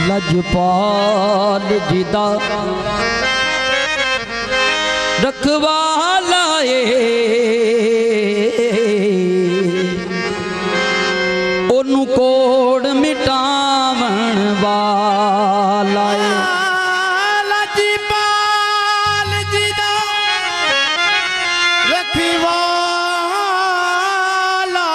लजपाल जी दा रखवाला ओनू कोड़ मिटावण वाला लजपाल जी दा रखवाला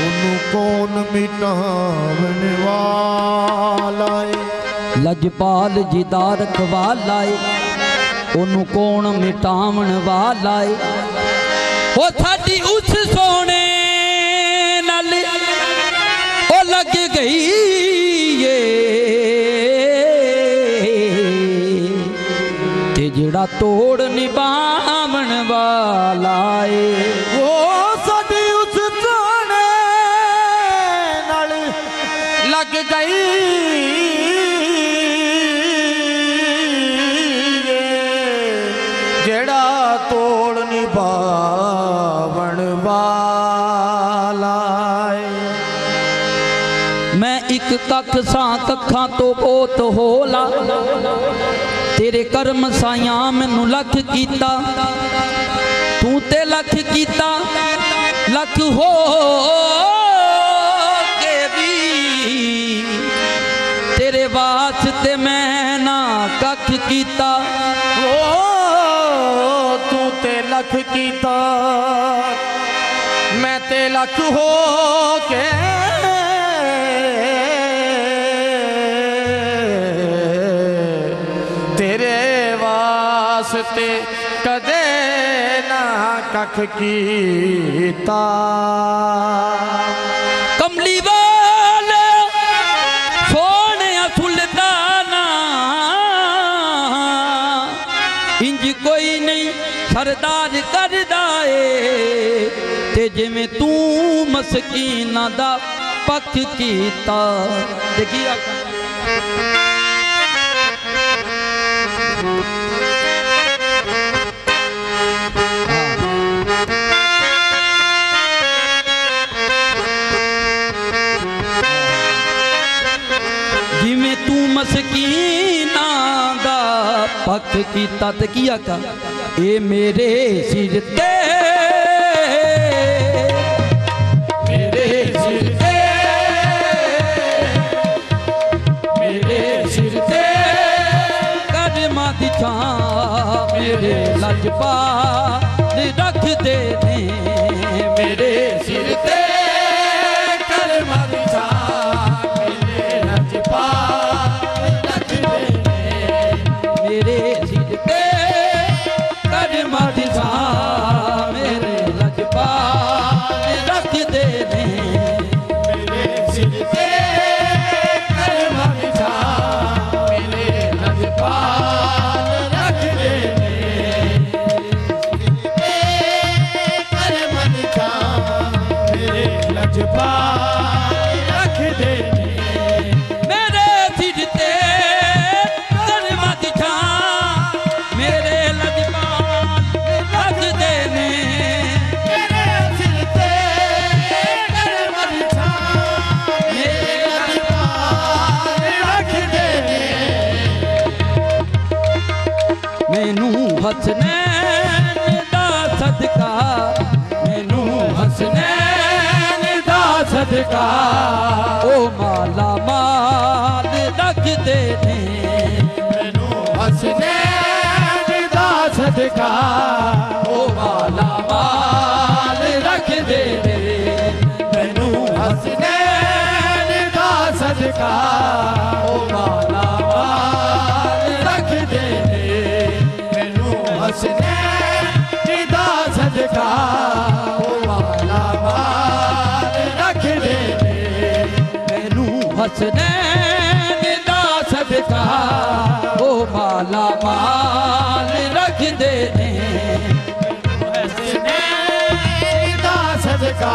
ओनू कौन मिटावण वाला लजपाल जी दा रखवाला ओनू कौन मिटावण वाला ओ साडी उस सोने नाल ओ लग गई ये ते जिहड़ा तोड़ निभावण वाला ओ साडी उस सोने नाल लग गई जेड़ा तोड़ निभावण वाला मैं एक कख सा कखा तो बहुत होला तेरे कर्म साया मैनू लख कीता तू ते लख कीता लख हो के भी तेरे वास्ते मैं ना कख कीता ओ तू ते लख कीता मैं ते लख हो के तेरे वास्ते कदे ना कख कीता कमली वाले सोने सुल्ताना इंज कोई नहीं सरदार करदा ते जिवें तू मसकीना दा पक्ष कीता देखी जिवें तू मसकीना दा पक्ष कीता ते की आका ए मेरे सिर ते मेरे लजपाल रख दे ने मेरे सिर ते कर्मा दी छां मेरे लजपाल रख दे मेरे सिर ते मैनू हसनैन दा सदका, मैनू हसनैन दा सदका, ओ माला माल रख दे ने, मैनू हसनैन दा सदका, ओ माला माल रख दे ने, मैनू हसनैन दा सदका, ओ माला माल रख दे ने, मैनू हसनैन दा सदका, ओ माला माल रख दे ने, मैनू हसनैन दा सदका, ओ माला माल रख दे ने, हसनैन दा सदका,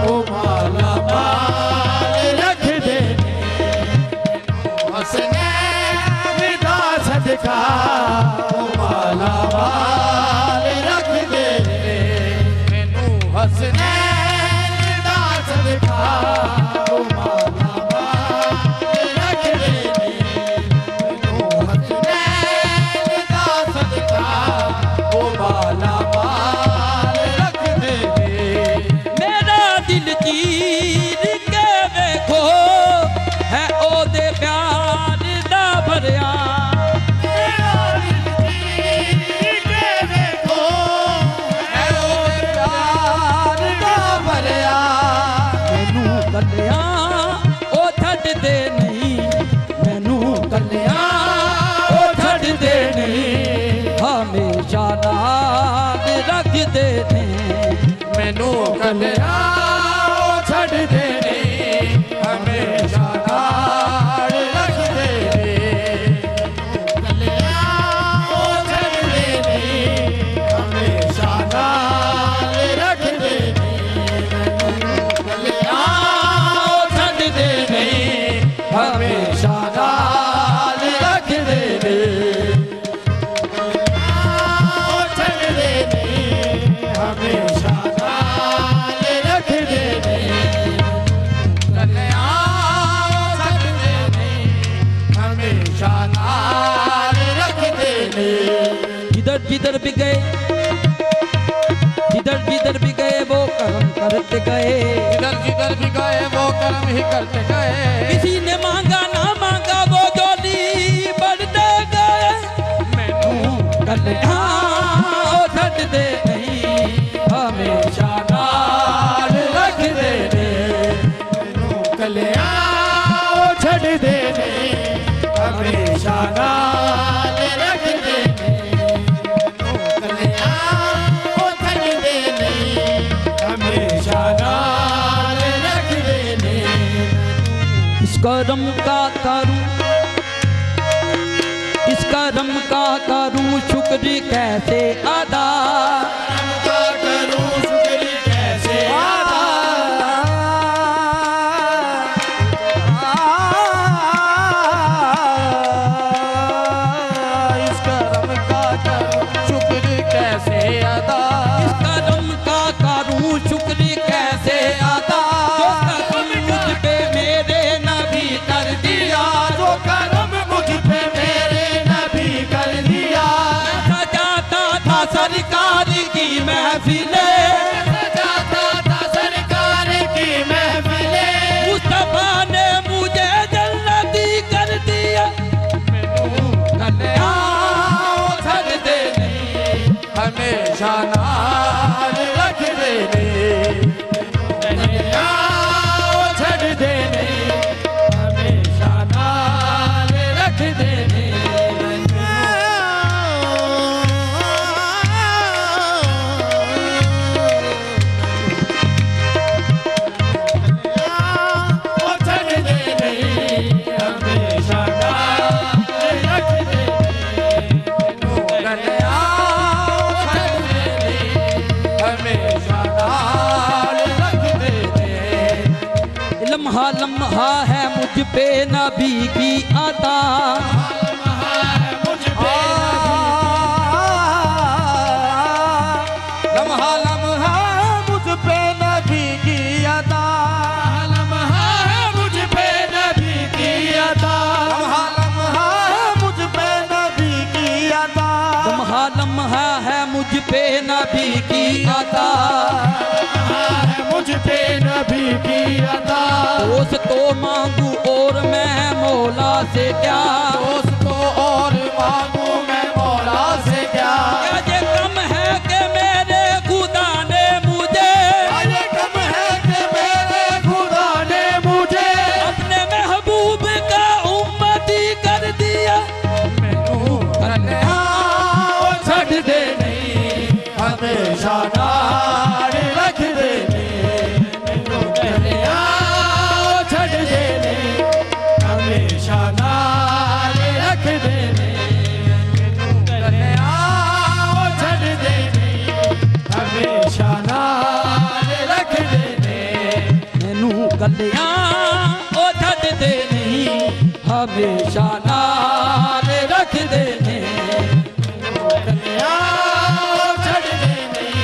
ओ माला माल रख दे ने, हसनैन दा सदका, ओ माला माल रख दे ने, मैनू हसनैन दा सदका, ओ माला माल रख दे ने, मैनू हसनैन दा सदका, ओ माला माल रख दे ने, मेरा दिल चीर के देखो है ओदे प्यार दा भरिया, मेरा दिल चीर के देखो, है ओदे प्यार दा भरिया, मैनू कलिया ओ छੱਡ दे नहीं, मैनू कलिया ओ छੱਡ दे नहीं, हमेशा नाल रख दे ने, मैनू कलिया छड़ दे ने, हमेशा नाल रख दे ने, कलिया छड़ दे ने, हमेशा नाल रख दे ने, कलिया छड़ दे ने, हमेशा नाल रख दे ने, छड़ दे ने, हमेशा नाल रख दे ने, कलिया छड़ दे ने, हमेशा नाल रख दे ने, जिधर जिधर भी गए, जिधर जिधर भी गए वो कर्म करते गए, जिधर जिधर भी गए वो कर्म ही करते गए, किसी ने मांगा ना मांगा वो जोली बढ़ते गए, मैनू कलिया ओ छੱਡ दे नहीं, हमेशा नाल रख दे ने, मैनू कलिया छड़ दे ने, हमेशा नाल रख दे ने, कलिया छड़ दे ने, हमेशा नाल रख दे ने, इस कर्म का करूं, इस कर्म का करूं शुक्र कैसे अदा, का करूं शुक्र कैसे अदा, इस कर्म का करूं शुक्र कैसे अदा, इस कर्म का करूं शुक्र कैसे अदा, जो कर्म मुझ पे मेरे नबी कर दिया, जो कर्म मुझ पे मेरे नबी कर दिया, सजाता था सरकार की महफिले, सजाता था सरकार की महफिले, मुस्तफा ने मुझे जन्नती कर दिया, कलिया छड़ दे ने, हमेशा नाल रख दे ने, कलिया छड़ दे ने, हमेशा नाल रख दे ने, छड़ दे ने, हमेशा नाल रख दे ने, कलिया छड़ दे ने, हमेशा नाल रख दे ने, लम्हा लम्हा है मुझ पे नबी की अता, मुझ पे लम्हा लम्हा मुझ पे नबी की अता, लम्हा मुझ पे नबी की अता, लम्हा लम्हा मुझ पे नबी की अता, हाँ लम्हा है मुझ पे नबी की अता, है मुझ पे नबी की अता। दोस्त तो मांगू और मैं मौला से क्या, दोस्त तो और मांगू मैं मौला से क्या। क्या ये कम है कि मेरे खुदा ने मुझे, ये कम है कि मेरे खुदा ने मुझे अपने महबूब का उम्मती कर दिया। मैनू कन्या छड़ दे नहीं, हमेशा नाल रख दे नहीं। मैनू कन्या छड़ दे नहीं, हमेशा नाल रख दे नहीं। मैनू कन्या छड़ दे नहीं, हमेशा नाल रख दे नहीं। मैनू कलियां ओ छड़ दे नहीं, हमेशा नाल रख दे नहीं। कन्या छड़ दे नहीं,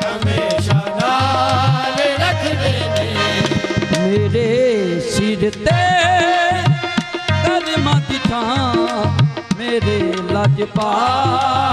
हमेशा नाल रख दे नहीं। मेरे सिर ते करम दी छां, मेरे लजपाल